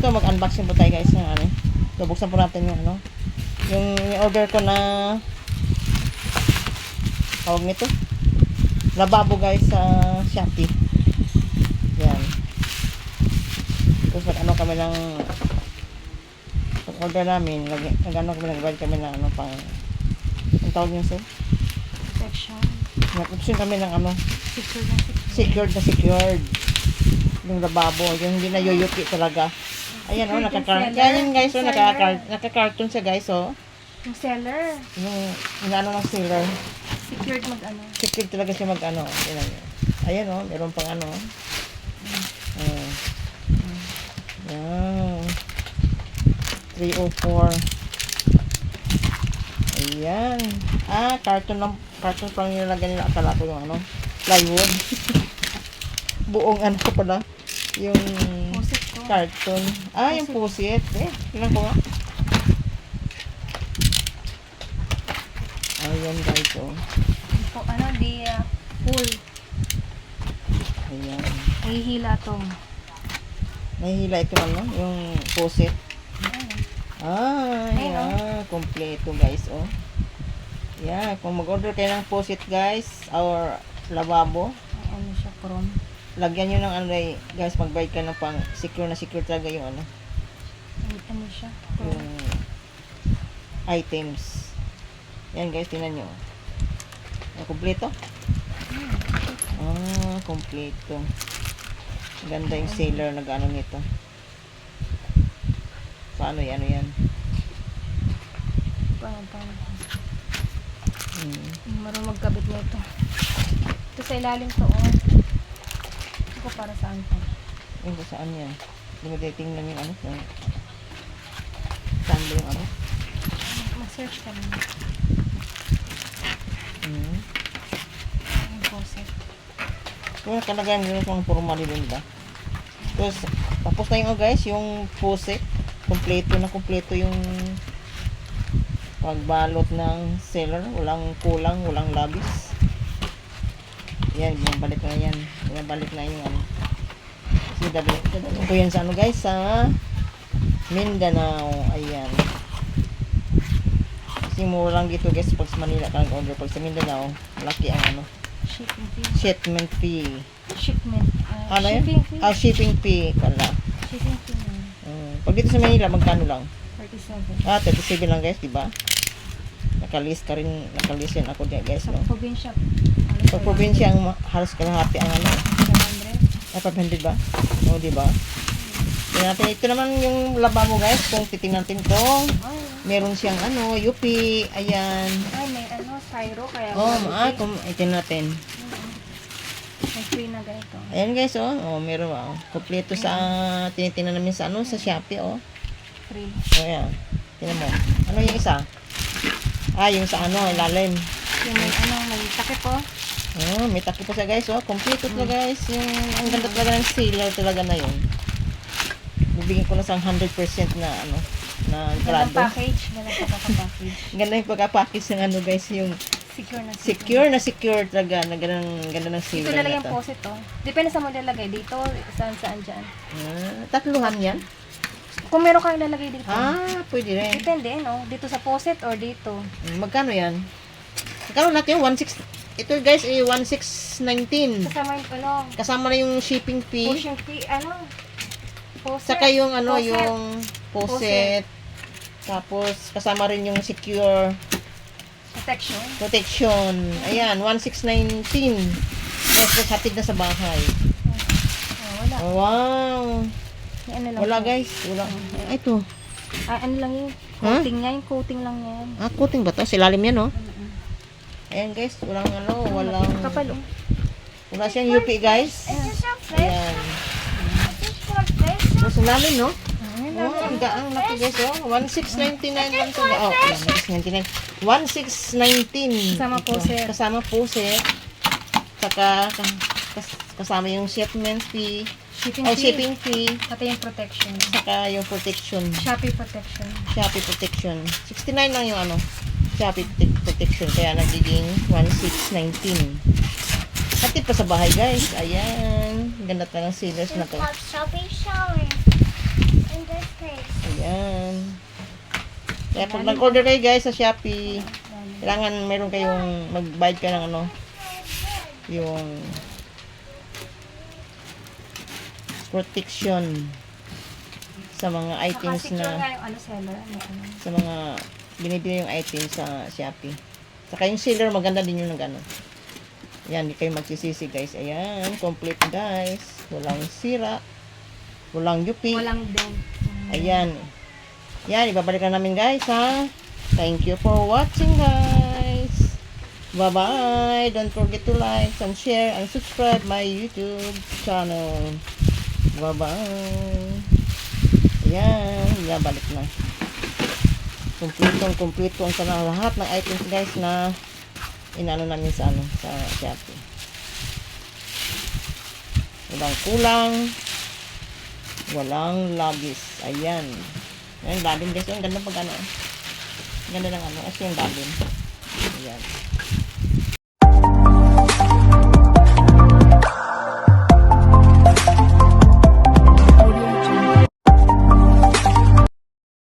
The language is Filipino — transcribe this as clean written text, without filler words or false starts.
ito, mag-unboxing po tayo guys ng ano. Bubuksan po natin yung ano. Yung order ko na tawag nito. Lababo guys sa Shopee. Yan. Tapos ano kami ng order namin. Nag-ano kami, nag-buy kami ng ano pang ang tawag niyo sir? Protection. Nag-option kami ng ano. Secured na secured. Secured na secured. Yung lababo. Yung hindi na yuyuki talaga. Ayan o, naka-carton. Yan guys o, naka-carton siya guys o. Yung seller. Yung ano ng sealer. Secured mag-ano. Secured talaga siya mag-ano. Ayan o, meron pang ano. Yan. 304. Ayan. Carton pang nilagyan nila. Akala ko yung ano, plywood. Buong ano ko pala. Yung Pusit ko. carton. Yung pusit. Tingnan ko nga. Ayan guys, oh. Full. Ayan. Nahihila to. Nahihila ito ano, yung pusit. Ayan. Kompleto guys, oh. Yeah, kung mag-order kayo ng pusit guys, or lababo, Ay, ano siya, chrome. lagyan nyo ng ano guys, mag-buy ka ng pang secure na secure talaga yung ano, Ay, ano siya, chrome. yung items. Yan guys, tingnan nyo. Kompleto? Kompleto. Ganda yung sealer na gano'n nito. Paano yan? Ano yan? Paano. Marunong magkabit na ito. Ito sa ilalim to, oh. Ito para saan to? Yung saan yan? Hindi mo titingnan yung ano? Saan ba yung ano? Mag-search ka naman. Ang faucet. Kung nakalagay nyo yung formalin ba? Tapos na yung guys, yung puset. Kompleto yung pagbalot ng seller. Walang kulang, walang labis. Yan, binabalik na yan. Binabalik na yung ano. Kasi dali ko yan sa ano guys, sa Mindanao. Ayan. Kasi mura lang dito guys pag sa Manila ka nag-order. Pag sa Mindanao, malaki ang ano. Shipping fee. Shipment fee. Shipment. Ano yun? Shipping fee. Shipping fee pala. Shipping fee na. Pag dito sa Manila, magkano lang? 37. 37 lang guys, diba? Nakalist yan ako dyan guys, Sa no? probinsya. Sa probinsya, ang halos kalahati ang ano, 500 ba? O, diba? Tingnan natin, ito naman yung lababo guys, kung titingnan natin to, meron siyang ano, UP, ayan. May ano, styro, kaya Kung tingnan natin. may free na ganito. Ayan guys, meron kompleto sa, tinitingnan namin sa ano, sa Shopee, Free. Ayan, tingnan mo. Ano yung isa? Yung sa ano, ilalim. Yung may takip po. May takip pa siya guys, kompleto talaga guys. Ang ganda talaga ng sealer talaga na yun. Bibigyan ko na sa 100% na ano, na Gandang grado. package. Gandang pagkaka-package. Ganda yung pagka-package ng ano guys, yung Secure na secure talaga, na ganda ng Ito sealer lalagay na yung to. posit to. Depende sa mo lalagay. Dito, saan dyan. Tatluhan yan? Kung meron kang lalagay dito. Pwede rin. Depende, no? Dito sa posit or dito. Magkano yan? Magkano natin yung 16? Ito guys, 1619. Kasama yung ano, Kasama na yung shipping fee. pushing fee, posit. Saka yung ano, Poset. yung poset. Tapos, kasama rin yung secure protection. Ayan, 1619. Yes, hatid na sa bahay. Wala. Wow. Ano lang Wala to. guys. Wala. Ito. Ano lang yung coating niya. Yung coating lang yan. Coating ba to? Silalim yan, no? Ayan guys, walang ano, walang... Kapal, Wala siyang UP guys. Ayan. Mas lalim, no? Ang gaang laki guys, 1699 lang ito. 1619. Kasama poset. Kasama poset. Saka kasama yung shipment fee. Shipping fee. Pati yung protection. Saka yung protection. Shopee protection. 69 lang yung ano. Shopee protection. Kaya nagiging 1619. Hatid pa sa bahay guys. Ayan. Ganda talagang sealers na to. Shopee showing. And this Ayan. Kaya pag nag-order kayo guys sa Shopee, kailangan meron kayong mag-bayad ka ng ano, yung protection sa mga items Nakasecure nga na yung ano, seller. May ano. sa mga binibili yung items sa Shopee. Saka yung seller, maganda din yung nag-ano. Ayan, hindi kayo magsisisi guys. Ayan, complete guys. Walang sira. Walang yupi. Walang dent. Ayan. Yan, ibabalik na namin guys ha. Thank you for watching guys. Bye-bye. Don't forget to like and share and subscribe my YouTube channel. Bye-bye. Ayan, ibabalik na. Kumpletong sa lahat ng items guys na inano namin sa ano, sa Shopee. Walang kulang. Walang labis. Ayan. Ayan, lalim guys. Ang ganda pag ano. Ganda ng ano. As yung lalim. Ayan.